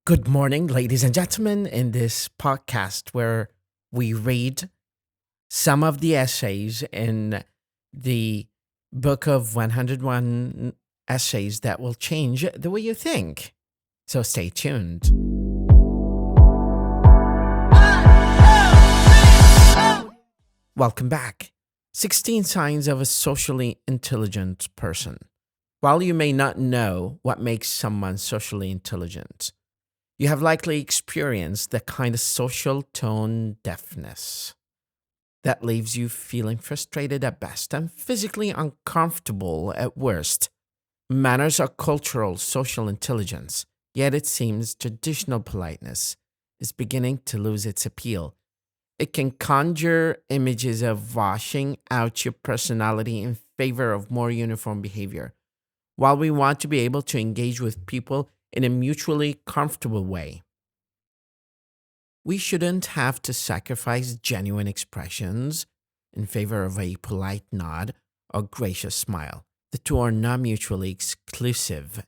Good morning, ladies and gentlemen, in this podcast where we read some of the essays in the book of 101 essays that will change the way you think. So stay tuned. Welcome back. 16 signs of a socially intelligent person. While you may not know what makes someone socially intelligent, you have likely experienced the kind of social tone deafness that leaves you feeling frustrated at best and physically uncomfortable at worst. Manners are cultural social intelligence, yet it seems traditional politeness is beginning to lose its appeal. It can conjure images of washing out your personality in favor of more uniform behavior. While we want to be able to engage with people in a mutually comfortable way, we shouldn't have to sacrifice genuine expressions in favor of a polite nod or gracious smile. The two are not mutually exclusive.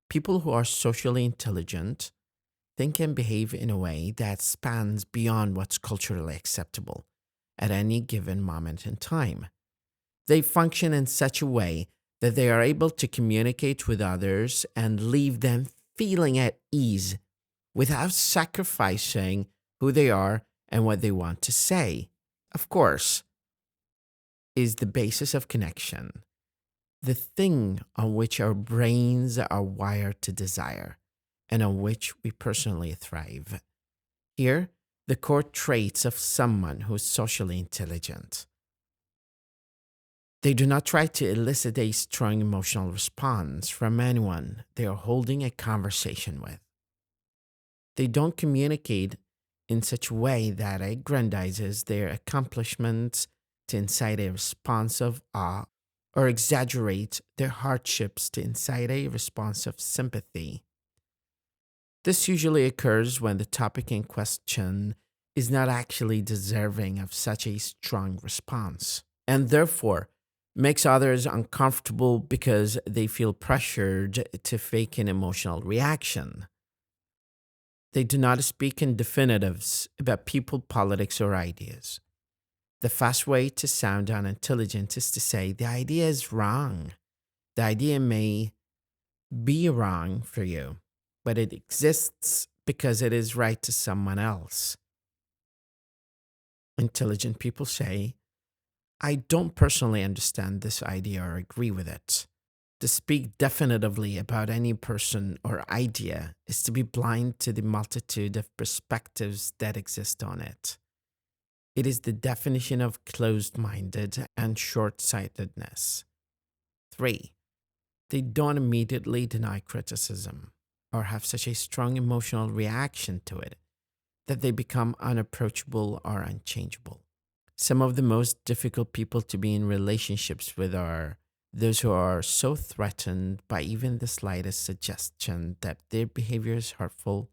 People who are socially intelligent think and behave in a way that spans beyond what's culturally acceptable at any given moment in time. They function in such a way that they are able to communicate with others and leave them feeling at ease without sacrificing who they are and what they want to say. Of course, is the basis of connection, the thing on which our brains are wired to desire and on which we personally thrive. Here, the core traits of someone who is socially intelligent. They do not try to elicit a strong emotional response from anyone they are holding a conversation with. They don't communicate in such a way that aggrandizes their accomplishments to incite a response of awe or exaggerate their hardships to incite a response of sympathy. This usually occurs when the topic in question is not actually deserving of such a strong response, and therefore makes others uncomfortable because they feel pressured to fake an emotional reaction. They do not speak in definitives about people, politics, or ideas. The fast way to sound unintelligent is to say the idea is wrong. The idea may be wrong for you, but it exists because it is right to someone else. Intelligent people say, I don't personally understand this idea or agree with it. To speak definitively about any person or idea is to be blind to the multitude of perspectives that exist on it. It is the definition of closed-minded and short-sightedness. 3. They don't immediately deny criticism or have such a strong emotional reaction to it that they become unapproachable or unchangeable. Some of the most difficult people to be in relationships with are those who are so threatened by even the slightest suggestion that their behavior is hurtful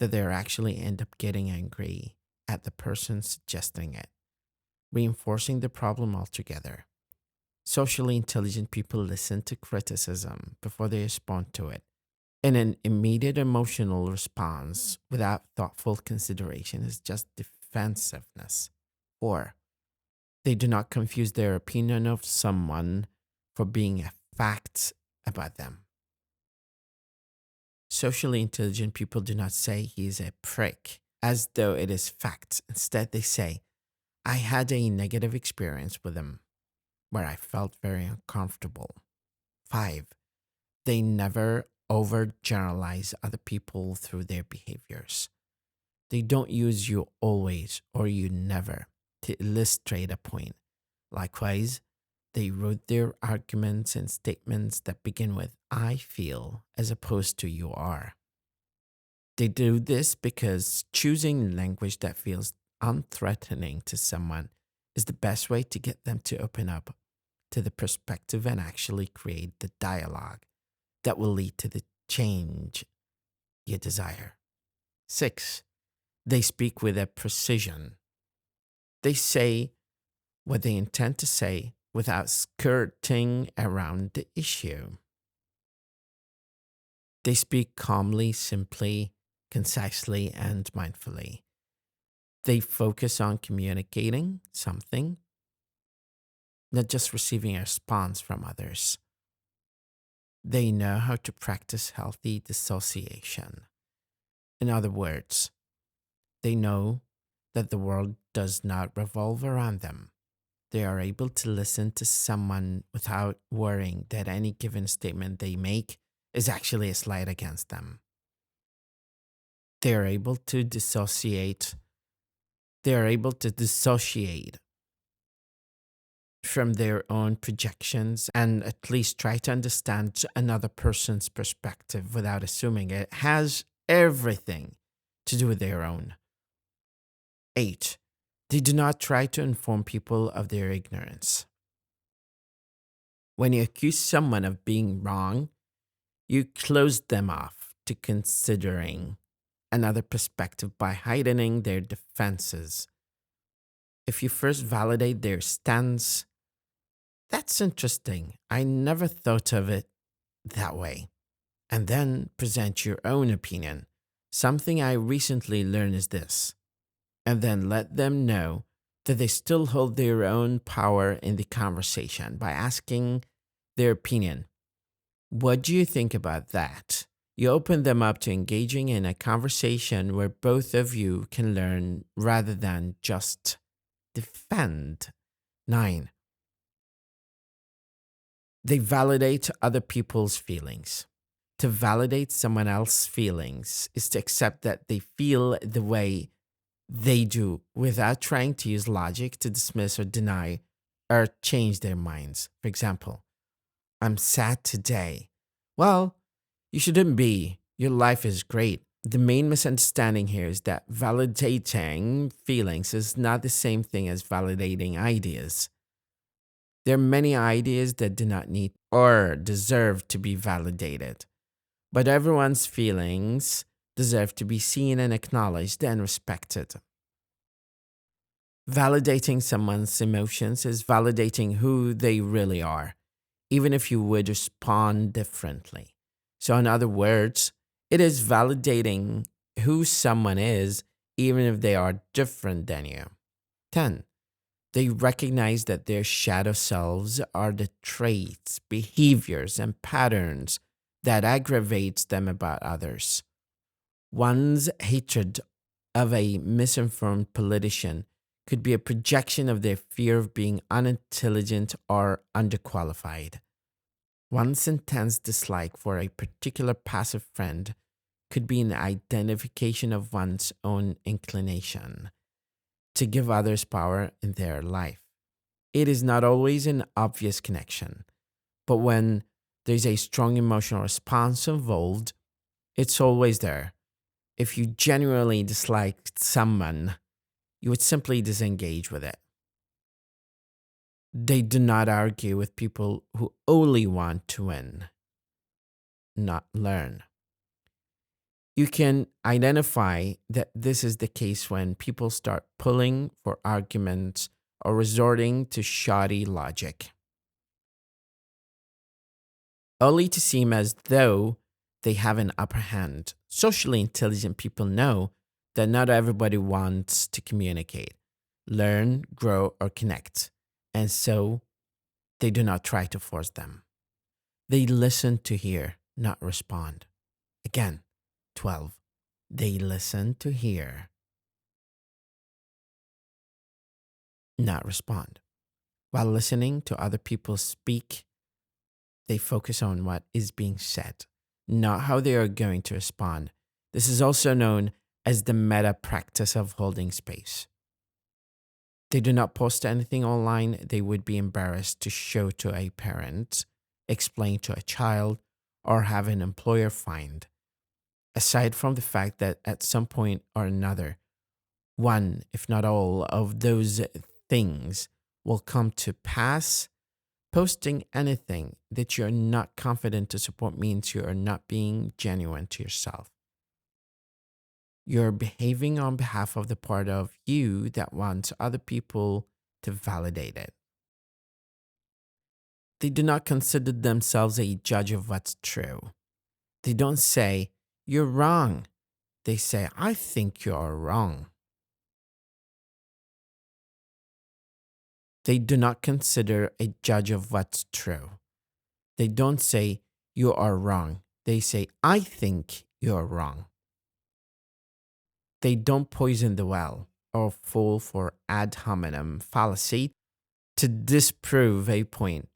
that they actually end up getting angry at the person suggesting it, reinforcing the problem altogether. Socially intelligent people listen to criticism before they respond to it. And an immediate emotional response without thoughtful consideration is just defensiveness. 4. They do not confuse their opinion of someone for being a fact about them. Socially intelligent people do not say he is a prick as though it is fact. Instead, they say, I had a negative experience with him where I felt very uncomfortable. 5. They never overgeneralize other people through their behaviors. They don't use you always or you never to illustrate a point. Likewise, they root their arguments in statements that begin with I feel as opposed to you are. They do this because choosing language that feels unthreatening to someone is the best way to get them to open up to the perspective and actually create the dialogue that will lead to the change you desire. 6. They speak with a precision. They say what they intend to say without skirting around the issue. They speak calmly, simply, concisely, and mindfully. They focus on communicating something, not just receiving a response from others. They know how to practice healthy dissociation. In other words, they know that the world does not revolve around them. They are able to listen to someone without worrying that any given statement they make is actually a slight against them. They are able to dissociate. They are able to dissociate from their own projections and at least try to understand another person's perspective without assuming it has everything to do with their own. 8. They do not try to inform people of their ignorance. When you accuse someone of being wrong, you close them off to considering another perspective by heightening their defenses. If you first validate their stance, that's interesting. I never thought of it that way. And then present your own opinion. Something I recently learned is this. And then let them know that they still hold their own power in the conversation by asking their opinion. What do you think about that? You open them up to engaging in a conversation where both of you can learn rather than just defend. 9. They validate other people's feelings. To validate someone else's feelings is to accept that they feel the way they do without trying to use logic to dismiss or deny or change their minds. For example, I'm sad today. Well, you shouldn't be. Your life is great. The main misunderstanding here is that validating feelings is not the same thing as validating ideas. There are many ideas that do not need or deserve to be validated, but everyone's feelings deserve to be seen and acknowledged and respected. Validating someone's emotions is validating who they really are, even if you would respond differently. So, in other words, it is validating who someone is, even if they are different than you. 10. They recognize that their shadow selves are the traits, behaviors, and patterns that aggravates them about others. One's hatred of a misinformed politician could be a projection of their fear of being unintelligent or underqualified. One's intense dislike for a particular passive friend could be an identification of one's own inclination to give others power in their life. It is not always an obvious connection, but when there's a strong emotional response involved, it's always there. If you genuinely disliked someone, you would simply disengage with it. They do not argue with people who only want to win, not learn. You can identify that this is the case when people start pulling for arguments or resorting to shoddy logic, only to seem as though they have an upper hand. Socially intelligent people know that not everybody wants to communicate, learn, grow, or connect, and so they do not try to force them. They listen to hear, not respond. Again, 12. They listen to hear, not respond. While listening to other people speak, they focus on what is being said, not how they are going to respond. This is also known as the meta practice of holding space. They do not post anything online they would be embarrassed to show to a parent, explain to a child, or have an employer find. Aside from the fact that at some point or another, one, if not all, of those things will come to pass, posting anything that you're not confident to support means you are not being genuine to yourself. You're behaving on behalf of the part of you that wants other people to validate it. They do not consider themselves a judge of what's true. They don't say, "You're wrong." They say, "I think you're wrong." They do not consider a judge of what's true. They don't say, "You are wrong." They say, "I think you're wrong." They don't poison the well or fall for ad hominem fallacy to disprove a point.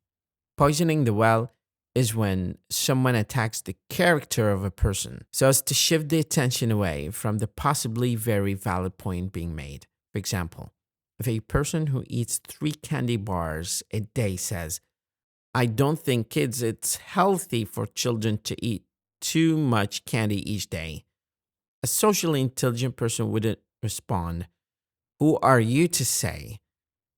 Poisoning the well is when someone attacks the character of a person so as to shift the attention away from the possibly very valid point being made. For example, if a person who eats 3 candy bars a day says, "I don't think kids it's healthy for children to eat too much candy each day," a socially intelligent person wouldn't respond, "Who are you to say?"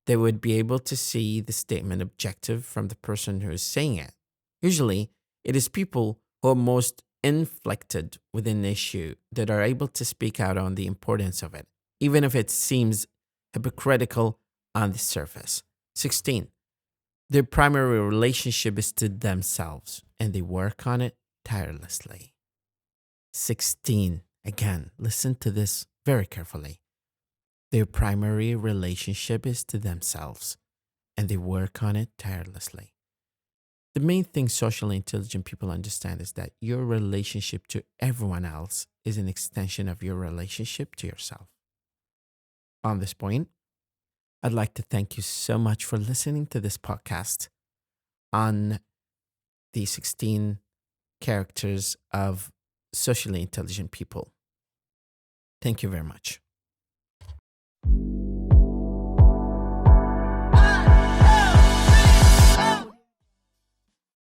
They would be able to see the statement objective from the person who is saying it. Usually, it is people who are most inflected with an issue that are able to speak out on the importance of it, even if it seems hypocritical on the surface. 16. Their primary relationship is to themselves, and they work on it tirelessly. 16. Again, listen to this very carefully. Their primary relationship is to themselves, and they work on it tirelessly. The main thing socially intelligent people understand is that your relationship to everyone else is an extension of your relationship to yourself. On this point, I'd like to thank you so much for listening to this podcast on the 16 characters of socially intelligent people. Thank you very much.